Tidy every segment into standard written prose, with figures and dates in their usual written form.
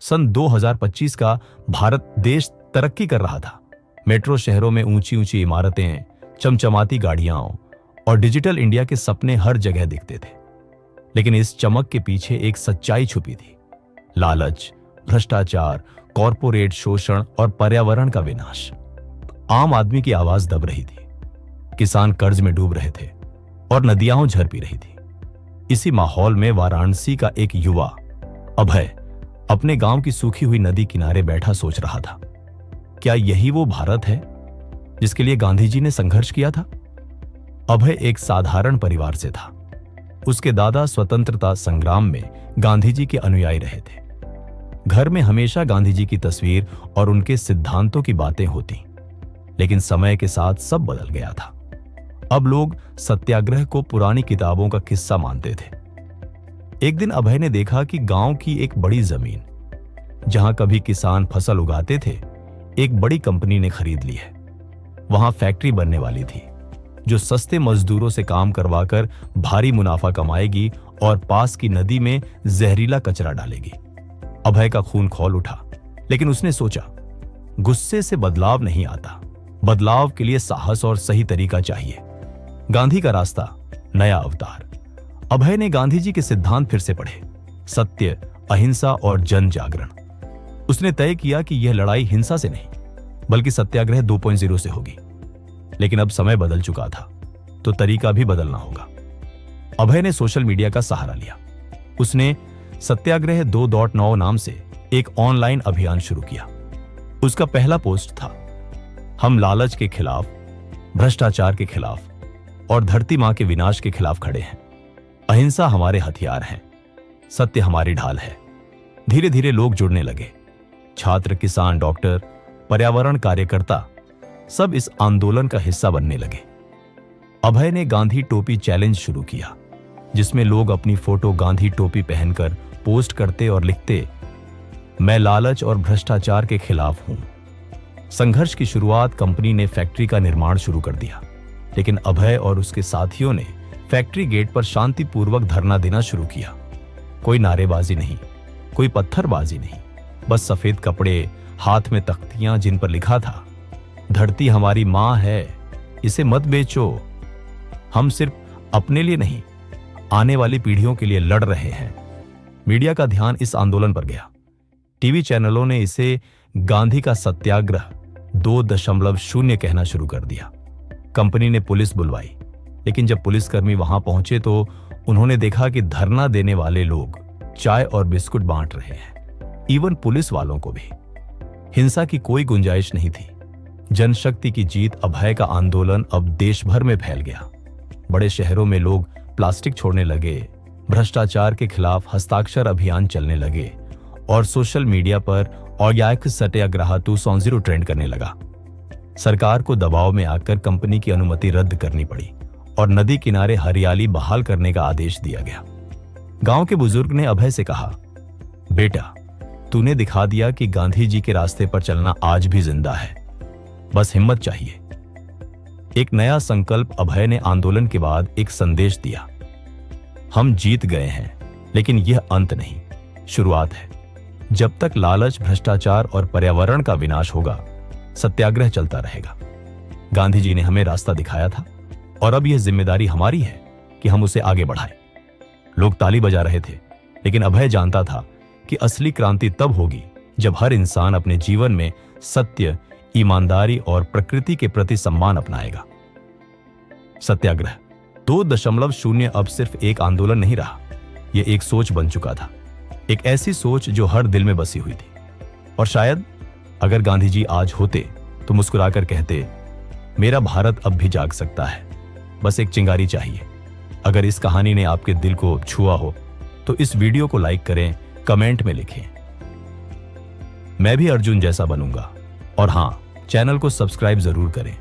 सन 2025 का भारत देश तरक्की कर रहा था। मेट्रो शहरों में ऊंची ऊंची इमारतें, चमचमाती गाड़ियां और डिजिटल इंडिया के सपने हर जगह दिखते थे। लेकिन इस चमक के पीछे एक सच्चाई छुपी थी। लालच, भ्रष्टाचार, कॉरपोरेट शोषण और पर्यावरण का विनाश। आम आदमी की आवाज दब रही थी, किसान कर्ज में डूब रहे थे और नदियां झर पी रही थी। इसी माहौल में वाराणसी का एक युवा अभय अपने गांव की सूखी हुई नदी किनारे बैठा सोच रहा था, क्या यही वो भारत है जिसके लिए गांधी जी ने संघर्ष किया था? अभय एक साधारण परिवार से था। उसके दादा स्वतंत्रता संग्राम में गांधी जी के अनुयायी रहे थे। घर में हमेशा गांधी जी की तस्वीर और उनके सिद्धांतों की बातें होती। लेकिन समय के साथ सब बदल गया था। अब लोग सत्याग्रह को पुरानी किताबों का किस्सा मानते थे। एक दिन अभय ने देखा कि गांव की एक बड़ी जमीन, जहां कभी किसान फसल उगाते थे, एक बड़ी कंपनी ने खरीद ली है। वहां फैक्ट्री बनने वाली थी जो सस्ते मजदूरों से काम करवाकर भारी मुनाफा कमाएगी और पास की नदी में जहरीला कचरा डालेगी। अभय का खून खौल उठा, लेकिन उसने सोचा, गुस्से से बदलाव नहीं आता, बदलाव के लिए साहस और सही तरीका चाहिए। गांधी का रास्ता, नया अवतार। अभय ने गांधी जी के सिद्धांत फिर से पढ़े, सत्य, अहिंसा और जन जागरण। उसने तय किया कि यह लड़ाई हिंसा से नहीं बल्कि सत्याग्रह 2.0 से होगी। लेकिन अब समय बदल चुका था, तो तरीका भी बदलना होगा। अभय ने सोशल मीडिया का सहारा लिया। उसने सत्याग्रह 2.9 नाम से एक ऑनलाइन अभियान शुरू किया। उसका पहला पोस्ट था, हम लालच के खिलाफ, भ्रष्टाचार के खिलाफ और धरती मां के विनाश के खिलाफ खड़े हैं। अहिंसा हमारे हथियार हैं, सत्य हमारी ढाल है। धीरे धीरे लोग जुड़ने लगे। छात्र, किसान, डॉक्टर, पर्यावरण कार्यकर्ता सब इस आंदोलन का हिस्सा बनने लगे। अभय ने गांधी टोपी चैलेंज शुरू किया, जिसमें लोग अपनी फोटो गांधी टोपी पहनकर पोस्ट करते और लिखते, मैं लालच और भ्रष्टाचार के खिलाफ हूं। संघर्ष की शुरुआत कंपनी ने फैक्ट्री का निर्माण शुरू कर दिया। लेकिन अभय और उसके साथियों ने फैक्ट्री गेट पर शांतिपूर्वक धरना देना शुरू किया। कोई नारेबाजी नहीं, कोई पत्थरबाजी नहीं, बस सफेद कपड़े, हाथ में तख्तियां जिन पर लिखा था, धरती हमारी मां है, इसे मत बेचो। हम सिर्फ अपने लिए नहीं, आने वाली पीढ़ियों के लिए लड़ रहे हैं। मीडिया का ध्यान इस आंदोलन पर गया। टीवी चैनलों ने इसे गांधी का सत्याग्रह 2.0 कहना शुरू कर दिया। कंपनी ने पुलिस बुलवाई, लेकिन जब पुलिसकर्मी वहां पहुंचे तो उन्होंने देखा कि धरना देने वाले लोग चाय और बिस्कुट बांट रहे हैं। इवन पुलिस वालों को भी हिंसा की कोई गुंजाइश नहीं थी। जनशक्ति की जीत। अभय का आंदोलन अब देश भर में फैल गया। बड़े शहरों में लोग प्लास्टिक छोड़ने लगे, भ्रष्टाचार के खिलाफ हस्ताक्षर अभियान चलने लगे और सोशल मीडिया पर औद्योगिक सत्याग्रह 2.0 ट्रेंड करने लगा। सरकार को दबाव में आकर कंपनी की अनुमति रद्द करनी पड़ी और नदी किनारे हरियाली बहाल करने का आदेश दिया गया। गांव के बुजुर्ग ने अभय से कहा, बेटा, तूने दिखा दिया कि गांधी जी के रास्ते पर चलना आज भी जिंदा है, बस हिम्मत चाहिए। एक नया संकल्प। अभय ने आंदोलन के बाद एक संदेश दिया, हम जीत गए हैं, लेकिन यह अंत नहीं, शुरुआत है। जब तक लालच, भ्रष्टाचार और पर्यावरण का विनाश होगा, सत्याग्रह चलता रहेगा। गांधी जी ने हमें रास्ता दिखाया था और अब यह जिम्मेदारी हमारी है कि हम उसे आगे बढ़ाएं। लोग ताली बजा रहे थे, लेकिन अभय जानता था कि असली क्रांति तब होगी जब हर इंसान अपने जीवन में सत्य, ईमानदारी और प्रकृति के प्रति सम्मान अपनाएगा। सत्याग्रह 2.0 अब सिर्फ एक आंदोलन नहीं रहा, यह एक सोच बन चुका था। एक ऐसी सोच जो हर दिल में बसी हुई थी। और शायद अगर गांधी जी आज होते तो मुस्कुराकर कहते, मेरा भारत अब भी जाग सकता है, बस एक चिंगारी चाहिए। अगर इस कहानी ने आपके दिल को छुआ हो तो इस वीडियो को लाइक करें, कमेंट में लिखें, मैं भी अर्जुन जैसा बनूंगा। और हां, चैनल को सब्सक्राइब जरूर करें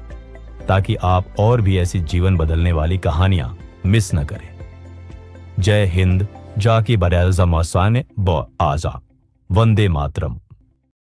ताकि आप और भी ऐसी जीवन बदलने वाली कहानियां मिस न करें। जय हिंद, जाकी बरैज़ मसाने ब आजा, वंदे मातरम।